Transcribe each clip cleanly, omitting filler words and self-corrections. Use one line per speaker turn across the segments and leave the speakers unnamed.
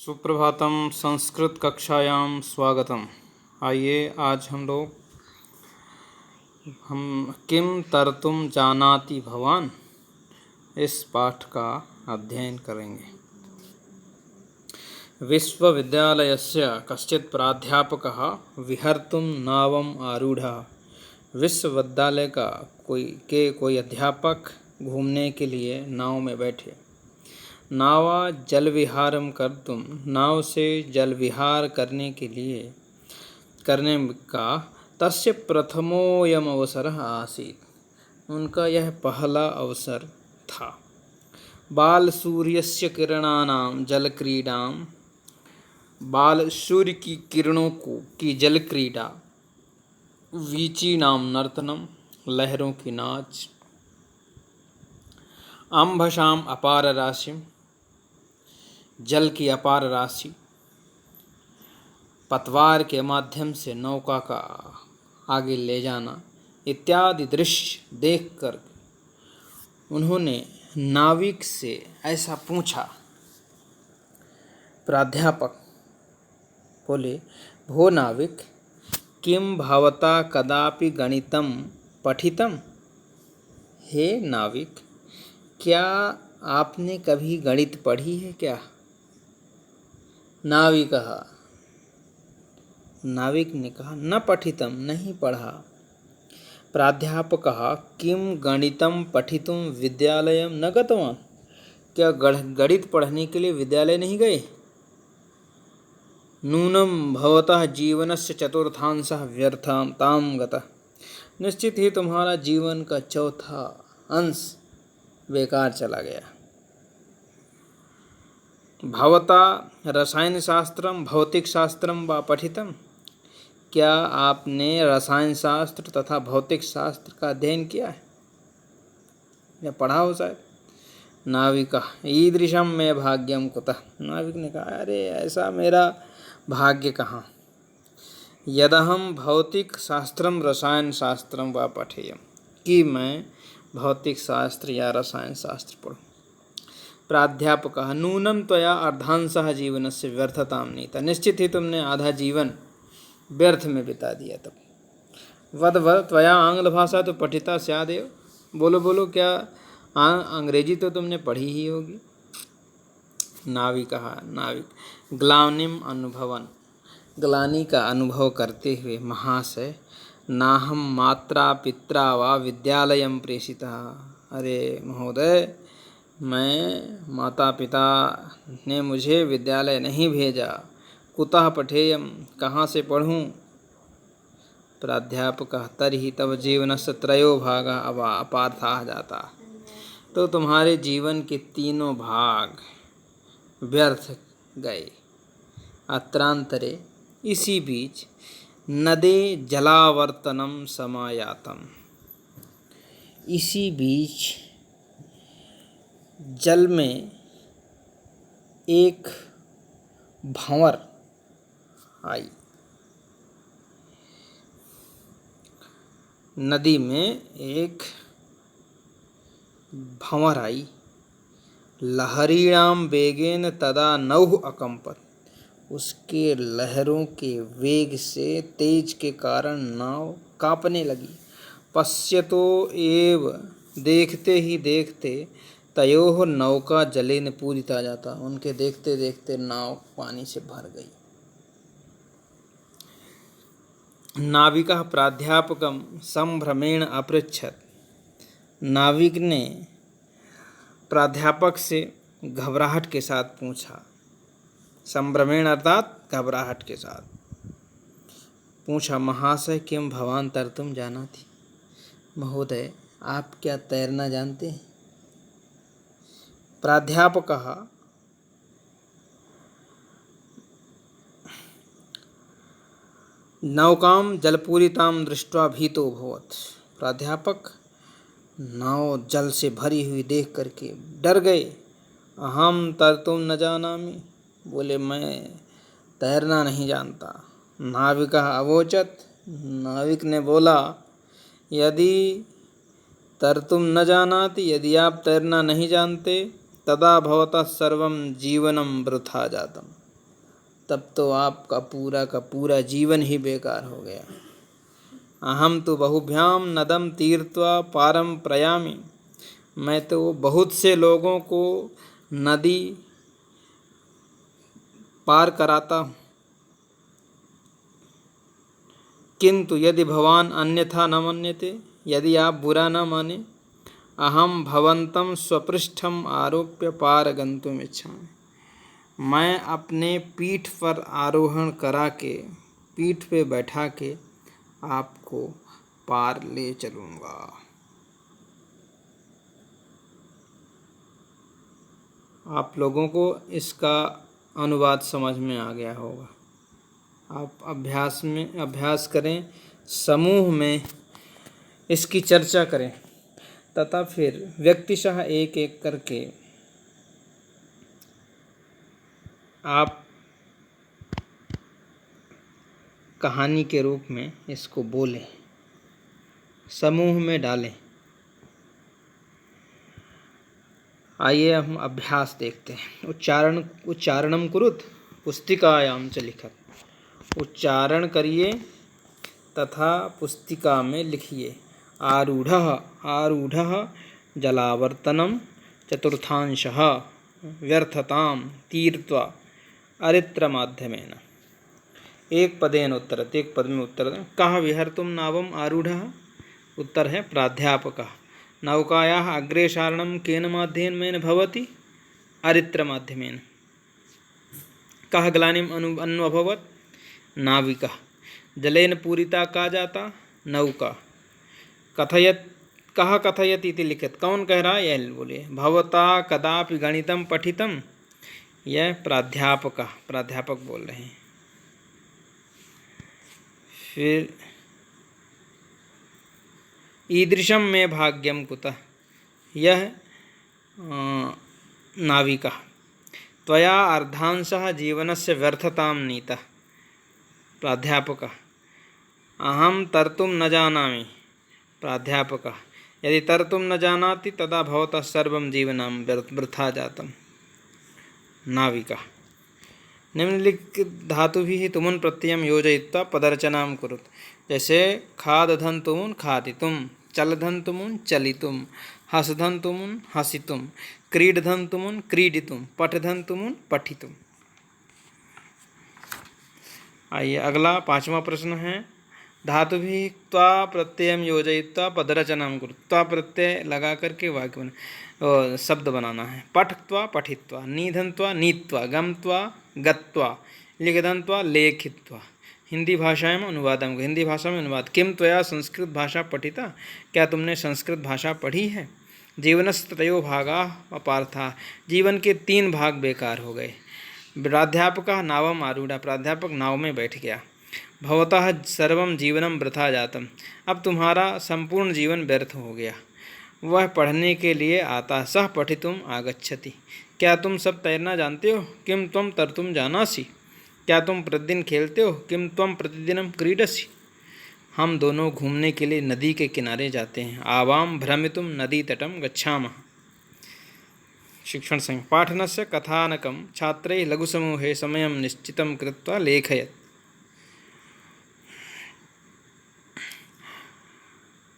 सुप्रभातम। संस्कृत कक्षायाम स्वागतम। आइए आज हम किम तरतुम जानाति भवान इस पाठ का अध्ययन करेंगे। विश्वविद्यालयस्य कश्चित् प्राध्यापकः विहर्तुं नावम् आरूढ़ः। विश्वविद्यालय का कोई अध्यापक घूमने के लिए नाव में बैठे। नावा जल विहारम कर्तुम, नाव से जल विहार करने का तस्य प्रथमोऽयम् अवसरः आसीत्, उनका यह पहला अवसर था। बाल सूर्यस्य किरणानां जल क्रीडां, बाल सूर्य की किरणों की जल क्रीड़ा, वीचीनां नर्तनम, लहरों की नाच, अंभसाम अपार राशिम, जल की अपार राशि, पतवार के माध्यम से नौका का आगे ले जाना इत्यादि दृश्य देखकर उन्होंने नाविक से ऐसा पूछा। प्राध्यापक बोले, भो नाविक, किम भवता कदापि गणितं पठितं? हे नाविक, क्या आपने कभी गणित पढ़ी है क्या? नाविक ने कहा, न पठितम, नहीं पढ़ा। प्राध्यापकः किम गणितं पठितुं विद्यालयं न गतवान्? क्या गणित पढ़ने के लिए विद्यालय नहीं गए? नूनं भवतः जीवनस्य चतुर्थांशः व्यर्थतां गतः, निश्चित ही तुम्हारा जीवन का चौथा अंश बेकार चला गया। भवता रसायन शास्त्रम भौतिक शास्त्रम वा पठितम? क्या आपने रसायन शास्त्र तथा भौतिक शास्त्र का अध्ययन किया है या पढ़ा हो शायद? नाविका ईदृशम में भाग्यम कुतः, नाविक ने कहा, अरे ऐसा मेरा भाग्य कहाँ, यदहम भौतिक शास्त्रम रसायन शास्त्रम वा पठेयम, कि मैं भौतिक शास्त्र या रसायन शास्त्र पढ़ूं। प्राध्यापकः नूनं त्वया अर्धांशः जीवनस्य व्यर्थतां नीता, निश्चित ही तुमने आधा जीवन व्यर्थ में बिता दिया। तब वद त्वया आंग्ल भाषा तो पठिता स्यादेव, बोलो क्या अंग्रेजी तो तुमने पढ़ी ही होगी। नाविक ग्लानिम अनुभवन, ग्लानि का अनुभव करते हुए, महाशय, नाहम मात्रा पित्रा वा विद्यालयं प्रेषितः। अरे महोदय, मैं माता पिता ने मुझे विद्यालय नहीं भेजा। कुतः पठेयम, कहाँ से पढ़ूं? प्राध्यापकः तर्हि तव जीवनस्य त्रयो भागः अपार्थाः जाताः, तो तुम्हारे जीवन के तीनों भाग व्यर्थ गए। अत्रांतरे, इसी बीच, नदे जलावर्तनम समायातम, इसी बीच जल में एक भंवर आई। नदी में एक भंवर आई। लहरीणाम वेगेन तदा नौः अकंपत, उसके लहरों के वेग से, तेज के कारण नाव कांपने लगी। पश्यतो एव, देखते ही देखते, तयोः नौका जलेन पूरिता जाता, उनके देखते देखते नाव पानी से भर गई। नाविकः प्राध्यापकं संभ्रमेण अपृच्छत, नाविक ने प्राध्यापक से घबराहट के साथ पूछा। संभ्रमेण अर्थात घबराहट के साथ पूछा, महाशय, किम भवान तरतुम जानाति? महोदय, आप क्या तैरना जानते हैं? प्राध्यापकः नौकां जलपूरितां दृष्ट्वा भीतो भवत्, प्राध्यापक नाव जल से भरी हुई देख करके डर गए। अहम तरतुम न जानामि, बोले मैं तैरना नहीं जानता। नाविकः अवोचत, नाविक ने बोला, यदि तरतुम न जानाति, यदि आप तैरना नहीं जानते, तदा भवतः सर्वं जीवनं वृथा जातम्, तब तो आपका पूरा का पूरा जीवन ही बेकार हो गया। अहम तो बहुभ्याम नदम तीर्त्वा पारम प्रयामि, मैं तो बहुत से लोगों को नदी पार कराता हूँ। किंतु यदि भवान अन्यथा न मन्यते, यदि आप बुरा न माने, अहम भवंतम स्वपृष्ठम आरोप्य पार गंतुम इच्छामि, मैं अपने पीठ पर आरोहण करा के, पीठ पे बैठा के आपको पार ले चलूँगा। आप लोगों को इसका अनुवाद समझ में आ गया होगा। आप अभ्यास करें, समूह में इसकी चर्चा करें तथा फिर व्यक्तिशः एक एक करके आप कहानी के रूप में इसको बोलें, समूह में डालें। आइए हम अभ्यास देखते हैं। उच्चारणम कुरुत पुस्तिकायां च लिखत। उच्चारण करिए तथा पुस्तिका में लिखिए। आरूढ़ः आरूढ़ः जलावर्तनम चतुर्थांशः व्यर्थतां तीर्त्वा अरित्रमाध्यमेन। एक पदेन उत्तरत, एक पद में उत्तर दें। कः विहर्तुं नावम आरूढ़ः? उत्तर है प्राध्यापकः। नौकायाः अग्रे चारणं केन माध्यमेन भवति? अरित्रमाध्यमेन। कः ग्लानिम् अन्वभवत्? नाविकः। जलेन पूरिता का जाता? नौका। कः कथयति इति लिखित, कौन कह रहा है? यह बोले। भवता कदापि गणितं पठितं? यह प्राध्यापक बोल रहे हैं। फिर ईदृशं मे भाग्यं कुतः? यह नाविकः। त्वया अर्धांशः जीवनस्य व्यर्थतां नीतः। प्राध्यापकः। अहं तर्तुं न जानामि। प्राध्यापकः। यदि तर्तुं न जानाति तदा भवतः सर्वं जीवनं वृथा जातम्। नाविकः। निम्नलिखित धातुभिः तुमुन् प्रत्ययं योजयित्वा पदरचनां कुरुत। जैसे खादधन्तुमुन् खादितुं, चलधन्तुमुन् चलितुं, हसधन्तुमुन् हसितुं, क्रीडधन्तुमुन् क्रीडितुं, पठधन्तुमुन् पठितुं। आइए अगला 5वां प्रश्न है। धातुभिः त्वा प्रत्ययं योजयित्वा पदरचनां कुरुत। त्वा प्रत्यय लगा करके वाक्य शब्द बनाना है। पठत्वा पठित्वा, नीधन्त्वा नीत्वा, गमत्वा गत्वा, लिखितन्त्वा लेखित्वा। हिंदी भाषा में अनुवाद। किम त्वया संस्कृत भाषा पठिता? क्या तुमने संस्कृत भाषा पढ़ी है? जीवनस्य त्रयो भागाः अपार्थाः। जीवन के 3 भाग बेकार हो गए। प्राध्यापकः नावम आरूढ़ः। प्राध्यापक नाव में बैठ गया। भवतः सर्वं जीवनं वृथा जातम्। अब तुम्हारा संपूर्ण जीवन व्यर्थ हो गया। वह पढ़ने के लिए आता, सः पठितुम् आगच्छति। क्या तुम सब तैरना जानते हो? किम त्वं तर्तुं जानासि? क्या तुम प्रतिदिन खेलते हो? किम त्वं प्रतिदिनं क्रीडसि? हम दोनों घूमने के लिए नदी के किनारे जाते हैं। आवां भ्रमितुं नदीतटं गच्छामः। शिक्षण संज्ञा। पाठनस्य कथानकं छात्रैः लघुसमूहे समयं निश्चितं कृत्वा लेखयत्।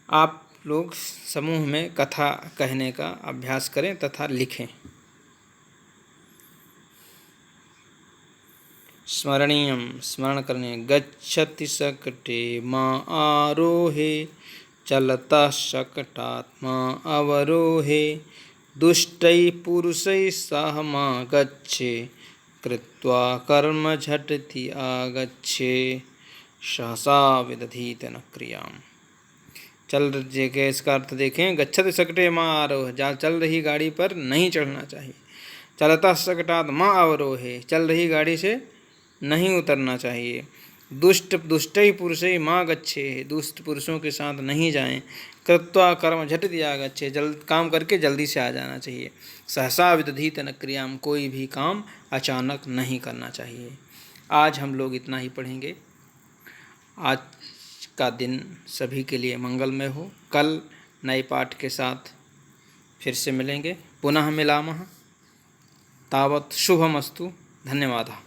आप लोग समूह में कथा कहने का अभ्यास करें तथा लिखें। स्मरणीयं, स्मरण करने। गच्छति शकटे माँ आरोहे, चलता शकटात्मा अवरोहे, दुष्टैः पुरुषैः सह माँ गच्छे, कृत्वा कर्म झटति आगच्छे, सहसा विदधीत न क्रियाम्। चल रही, इसका अर्थ देखें। गच्छति शकटे माँ आरोह, चल रही गाड़ी पर नहीं चढ़ना चाहिए। चलता शकटात् माँ अवरोहे, चल रही गाड़ी से नहीं उतरना चाहिए। दुष्टैः पुरुषैः माँ गच्छे, दुष्ट पुरुषों के साथ नहीं जाएं। कृत्वा कर्म झटिति आगच्छे, काम करके जल्दी से आ जाना चाहिए। सहसा विदधीत न क्रियाम, कोई भी काम अचानक नहीं करना चाहिए। आज हम लोग इतना ही पढ़ेंगे। आज का दिन सभी के लिए मंगलमय हो। कल नए पाठ के साथ फिर से मिलेंगे। पुनः मिलामः। तावत् शुभमस्तु। धन्यवादः।